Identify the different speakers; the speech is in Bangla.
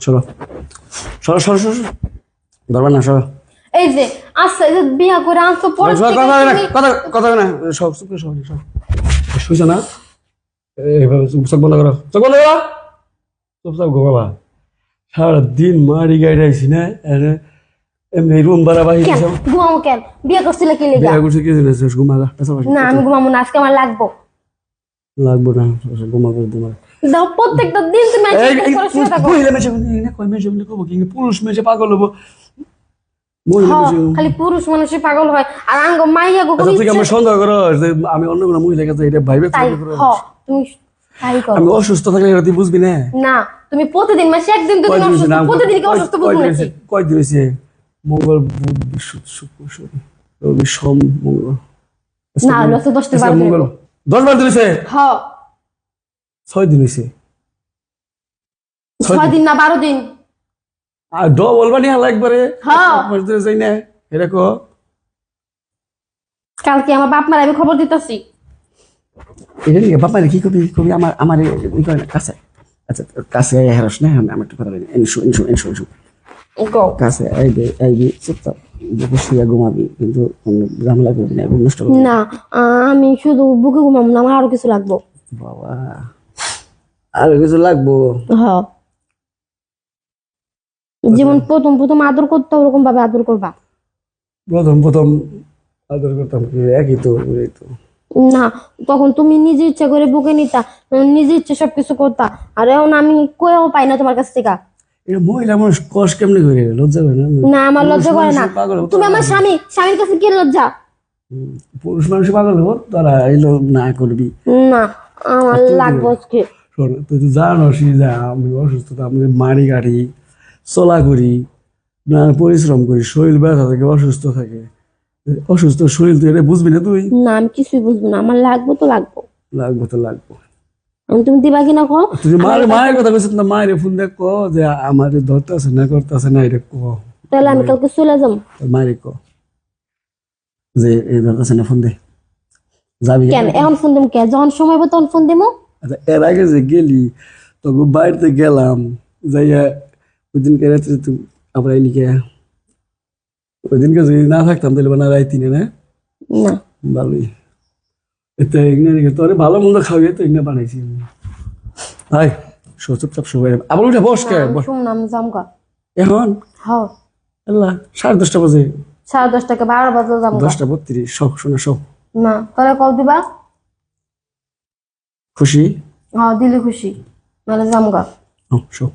Speaker 1: সরো সরো সরো সরো ধরবা না সরো
Speaker 2: এই যে আচ্ছা এই যে বিয়া করে আনছো পরে
Speaker 1: কথা না সব চুপ করে সব শুইছ না এইভাবে চোখ বন্ধ করো চোখ বন্ধ করো চুপ চাপ ঘুমাবা সারাদিন মারি গাড়ি আইসি না এমনি রুম ভাড়া বাহি
Speaker 2: ঘুমাবো কেন বিয়ে করছিলে কি লেগে
Speaker 1: বিয়ে করছি কি জানিস ঘুমালা
Speaker 2: না আমি ঘুমাবো না আজকে আমার লাগবো
Speaker 1: না ঘুমা করে তোমার
Speaker 2: দাও প্রত্যেকটা দিন তুমি
Speaker 1: মহিলা মেশে না কই মেশে বলে কব কি পুরুষ মেশে পাগল হবো
Speaker 2: খালি পুরুষ মানুষই পাগল হয় আর আঙ্গ মাইয়া গো
Speaker 1: তুই আমার সন্দেহ করো যে আমি অন্য কোনো মহিলার কাছে এটা ভাইবে
Speaker 2: তুমি তাই করো
Speaker 1: আমি অসুস্থ থাকলে এটা তুই বুঝবি না
Speaker 2: না তুমি প্রতিদিন মাসে একদিন তো তুমি অসুস্থ প্রতিদিন কি অসুস্থ বুঝবো নাকি
Speaker 1: কয় দিন হইছে মঙ্গল বুধ বৃহস্পতি শুক্র শনি রবি সোম মঙ্গল
Speaker 2: না লসে 10 বার
Speaker 1: মঙ্গল 10 বার দিছে
Speaker 2: হ্যাঁ
Speaker 1: 6 দিন হইছে
Speaker 2: 6 দিন না 12 দিন
Speaker 1: আর ডবল বানি হালা একবারে
Speaker 2: হ্যাঁ
Speaker 1: বুঝতে যাই না এটা কো
Speaker 2: কালকে আমার বাপ মার আমি খবর দিতেছি
Speaker 1: এটা নিয়ে বাপ মারে কি কবি আমার ই করে না কাছে আচ্ছা কাছে হেরস না আমি একটু কথা বলি ইনশু কাছে এই চুপচাপ বসিয়া ঘুমাবি কিন্তু ঝামেলা করবি না নষ্ট করবি
Speaker 2: না আমি শুধু বুকে ঘুমাবো না আমার আরো কিছু লাগবো
Speaker 1: বাবা আরো কিছু লাগবো
Speaker 2: হ্যাঁ যেমন প্রথম আদর করতে ওরকম ভাবে আদর করবা
Speaker 1: প্রথম আদর করতাম একই তো
Speaker 2: না তখন তুমি নিজে ইচ্ছা করে বুকে নিতা নিজে ইচ্ছে সবকিছু করতা আর এখন আমি কয়েও পাই না তোমার কাছ থেকে
Speaker 1: এটা মহিলা মানুষ কষ্ট কেমনি করে লজ্জা করে
Speaker 2: না আমার লজ্জা করে না তুমি আমার স্বামীর কাছে কি লজ্জা
Speaker 1: পুরুষ মানুষ পাগল হবো তারা এলো না করবি
Speaker 2: না আমার লাগবে আজকে
Speaker 1: শোন তুই তো জানোস যে আমি অসুস্থ আমি মারি গাড়ি চলা করি না পরিশ্রম করি শরীর ব্যথা থাকে অসুস্থ থাকে অসুস্থ শরীর তুই এটা বুঝবি না তুই
Speaker 2: না আমি কিছুই বুঝবো না আমার লাগবো তো লাগবো
Speaker 1: আমি
Speaker 2: তুমি দিবা কিনা কো
Speaker 1: তুই মায়ের কথা কইছিস না মায়ের ফোন দেখ কো যে আমার ধরতেছে না করতেছে না এটা কো
Speaker 2: তাহলে আমি কালকে চলে যাবো
Speaker 1: মায়ের কো যে এই ধরতেছে না ফোন দে যাবি
Speaker 2: কেন এখন ফোন দিম কে যখন সময় হবে তখন ফোন দিমু
Speaker 1: আচ্ছা এর আগে যে গেলি তখন বাইরে গেলাম যাইয়া ওই দিনকে রাত্রে তুই আমরা এলিকে ওই দিনকে যদি না থাকতাম তাহলে বানা রাইতি না
Speaker 2: না
Speaker 1: ভালোই এটা তোরে ভালো মন্দ খাওয়াই তো এগুলো বানাইছি হাই চুপচাপ সবাই আবার উঠে বস কে
Speaker 2: শুনলাম জামকা
Speaker 1: এখন
Speaker 2: হ্যাঁ
Speaker 1: আল্লাহ 10:30 বাজে
Speaker 2: 10:30 থেকে 12 বাজে জামকা
Speaker 1: 10:32 সব শোনা সব
Speaker 2: না তাহলে কল দিবা
Speaker 1: খুশি
Speaker 2: হ্যাঁ দিলে খুশি নাহলে জামকা
Speaker 1: সব